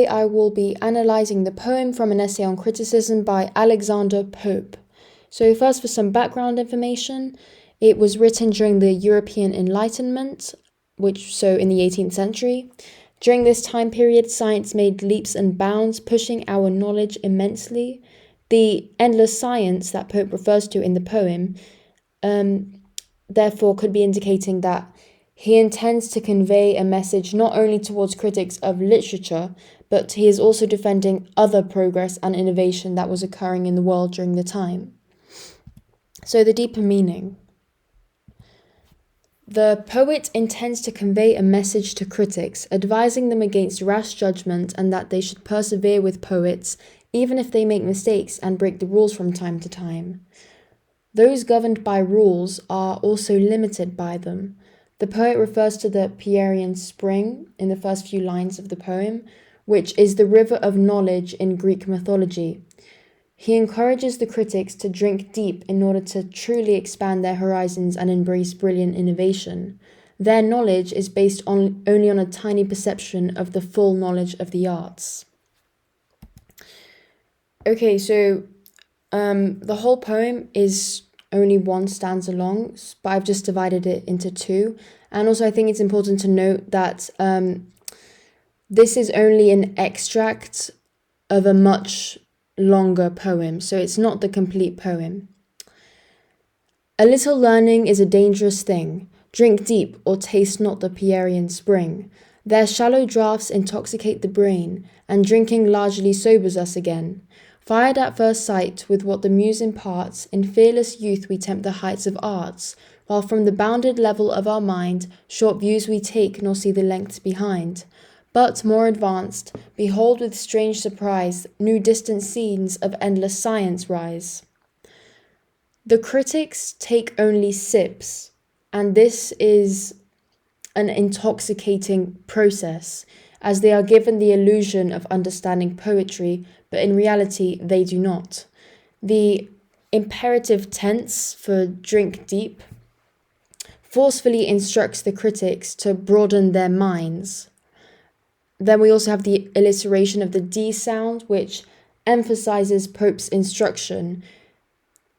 I will be analysing the poem from an essay on criticism by Alexander Pope. So first, for some background information, it was written during the European Enlightenment, so in the 18th century. During this time period, science made leaps and bounds, pushing our knowledge immensely. The endless science that Pope refers to in the poem, therefore, could be indicating that he intends to convey a message not only towards critics of literature, but he is also defending other progress and innovation that was occurring in the world during the time. So the deeper meaning. The poet intends to convey a message to critics, advising them against rash judgment and that they should persevere with poets, even if they make mistakes and break the rules from time to time. Those governed by rules are also limited by them. The poet refers to the Pierian spring in the first few lines of the poem, which is the river of knowledge in Greek mythology. He encourages the critics to drink deep in order to truly expand their horizons and embrace brilliant innovation. Their knowledge is based only on a tiny perception of the full knowledge of the arts. Okay, so the whole poem is only one stanza long, but I've just divided it into two. And also I think it's important to note that this is only an extract of a much longer poem, so it's not the complete poem. A little learning is a dangerous thing. Drink deep or taste not the Pierian spring. Their shallow draughts intoxicate the brain, and drinking largely sobers us again. Fired at first sight with what the muse imparts, in fearless youth we tempt the heights of arts, while from the bounded level of our mind, short views we take nor see the lengths behind. But, more advanced, behold with strange surprise, new distant scenes of endless science rise. The critics take only sips, and this is an intoxicating process, as they are given the illusion of understanding poetry, but in reality they do not. The imperative tense for drink deep forcefully instructs the critics to broaden their minds. Then we also have the alliteration of the D sound, which emphasizes Pope's instruction.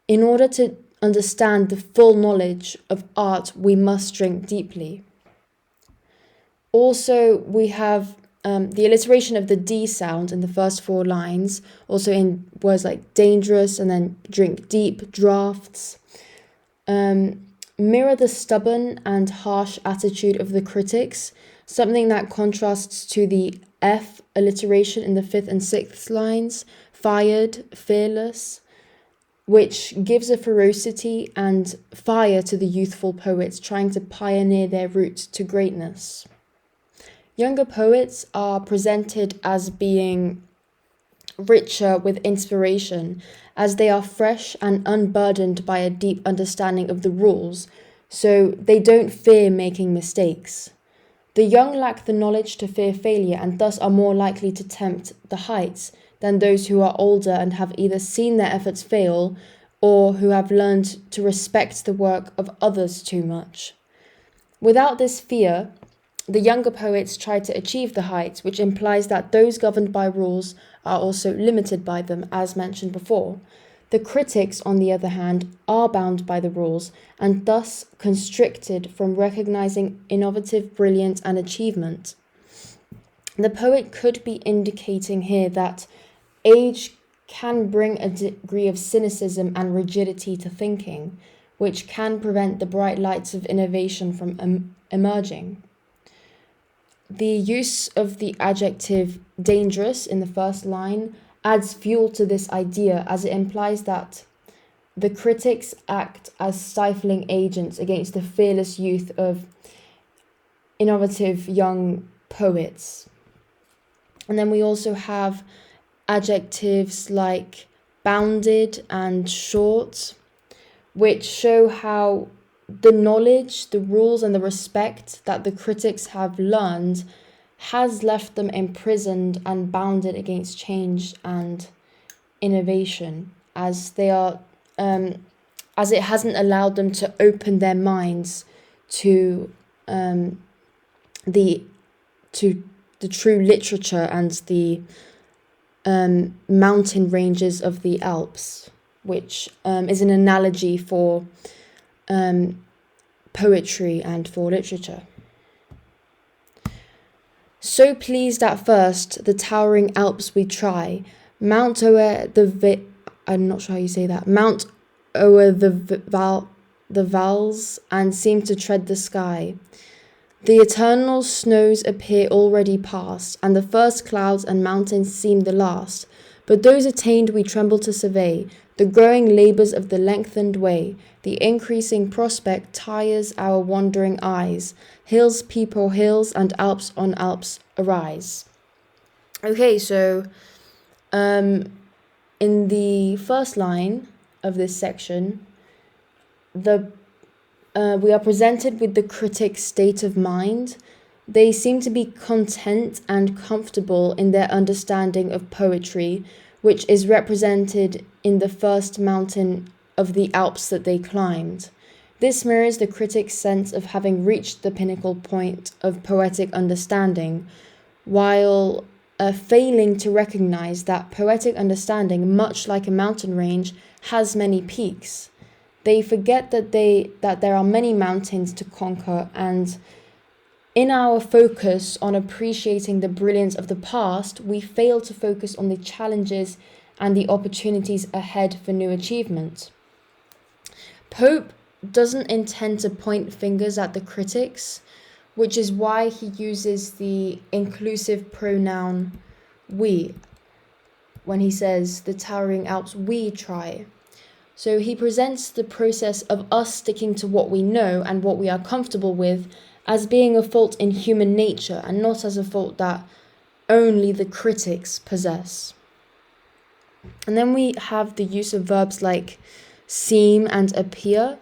In order to understand the full knowledge of art, we must drink deeply. Also, we have the alliteration of the D sound in the first four lines, also in words like dangerous and then drink deep, drafts. Mirror the stubborn and harsh attitude of the critics, something that contrasts to the F alliteration in the fifth and sixth lines, fired, fearless, which gives a ferocity and fire to the youthful poets trying to pioneer their route to greatness. Younger poets are presented as being richer with inspiration, as they are fresh and unburdened by a deep understanding of the rules, so they don't fear making mistakes. The young lack the knowledge to fear failure and thus are more likely to tempt the heights than those who are older and have either seen their efforts fail or who have learned to respect the work of others too much. Without this fear, the younger poets try to achieve the heights, which implies that those governed by rules are also limited by them, as mentioned before. The critics, on the other hand, are bound by the rules and thus constricted from recognizing innovative brilliance and achievement. The poet could be indicating here that age can bring a degree of cynicism and rigidity to thinking, which can prevent the bright lights of innovation from emerging. The use of the adjective dangerous in the first line adds fuel to this idea, as it implies that the critics act as stifling agents against the fearless youth of innovative young poets. And then we also have adjectives like bounded and short, which show how the knowledge, the rules, and the respect that the critics have learned has left them imprisoned and bounded against change and innovation, as they are, as it hasn't allowed them to open their minds to the true literature and the mountain ranges of the Alps, which is an analogy for poetry and for literature. So pleased at first, the towering Alps we try, Mount o'er I'm not sure how you say that, Mount o'er the vals, and seem to tread the sky. The eternal snows appear already past, and the first clouds and mountains seem the last. But those attained we tremble to survey, the growing labours of the lengthened way. The increasing prospect tires our wandering eyes. Hills people hills, and Alps on Alps arise. Okay, so in the first line of this section, we are presented with the critic's state of mind. They seem to be content and comfortable in their understanding of poetry, which is represented in the first mountain of the Alps that they climbed. This mirrors the critic's sense of having reached the pinnacle point of poetic understanding, while failing to recognize that poetic understanding, much like a mountain range, has many peaks. They forget that there are many mountains to conquer, and in our focus on appreciating the brilliance of the past, we fail to focus on the challenges and the opportunities ahead for new achievement. Pope doesn't intend to point fingers at the critics, which is why he uses the inclusive pronoun we when he says the towering Alps we try. So he presents the process of us sticking to what we know and what we are comfortable with as being a fault in human nature and not as a fault that only the critics possess. And then we have the use of verbs like seem and appear,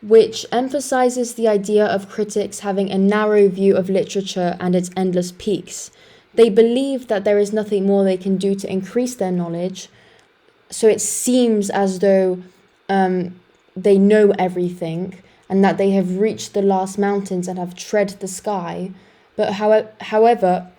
which emphasizes the idea of critics having a narrow view of literature and its endless peaks. They believe that there is nothing more they can do to increase their knowledge, so it seems as though they know everything and that they have reached the last mountains and have tread the sky. But however,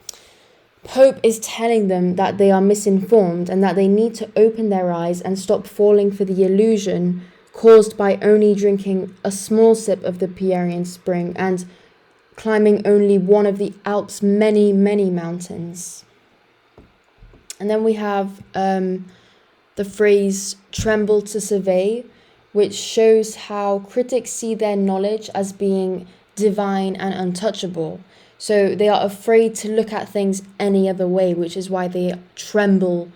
Pope is telling them that they are misinformed and that they need to open their eyes and stop falling for the illusion caused by only drinking a small sip of the Pierian spring and climbing only one of the Alps' many, many mountains. And then we have the phrase tremble to survey, which shows how critics see their knowledge as being divine and untouchable. So they are afraid to look at things any other way, which is why they tremble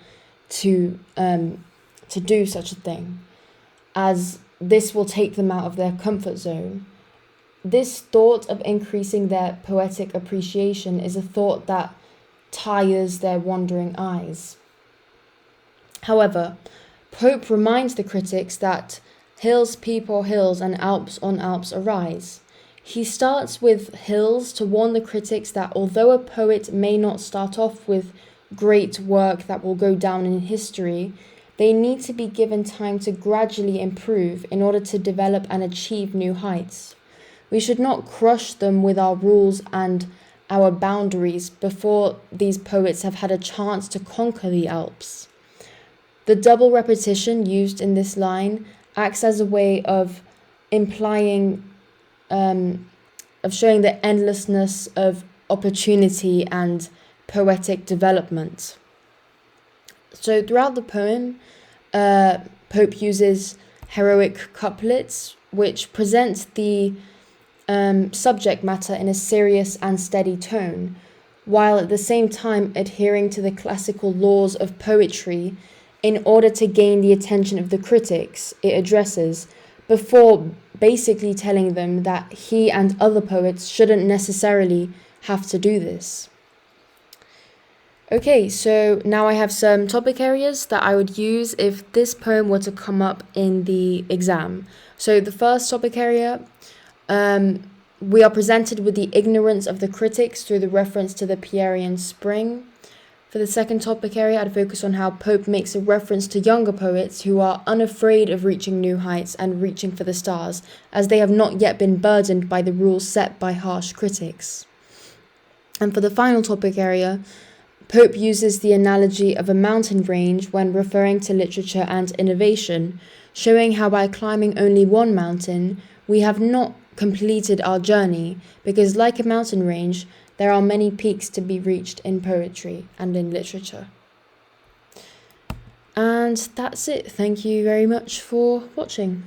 to do such a thing, as this will take them out of their comfort zone. This thought of increasing their poetic appreciation is a thought that tires their wandering eyes. However, Pope reminds the critics that hills people hills and Alps on Alps arise. He starts with hills to warn the critics that although a poet may not start off with great work that will go down in history, they need to be given time to gradually improve in order to develop and achieve new heights. We should not crush them with our rules and our boundaries before these poets have had a chance to conquer the Alps. The double repetition used in this line acts as a way of implying, of showing the endlessness of opportunity and poetic development. So throughout the poem, Pope uses heroic couplets, which present the subject matter in a serious and steady tone, while at the same time adhering to the classical laws of poetry in order to gain the attention of the critics it addresses, before basically telling them that he and other poets shouldn't necessarily have to do this. Okay, so now I have some topic areas that I would use if this poem were to come up in the exam. So the first topic area, we are presented with the ignorance of the critics through the reference to the Pierian spring. For the second topic area, I'd focus on how Pope makes a reference to younger poets who are unafraid of reaching new heights and reaching for the stars, as they have not yet been burdened by the rules set by harsh critics. And for the final topic area, Pope uses the analogy of a mountain range when referring to literature and innovation, showing how by climbing only one mountain, we have not completed our journey, because like a mountain range, there are many peaks to be reached in poetry and in literature. And that's it. Thank you very much for watching.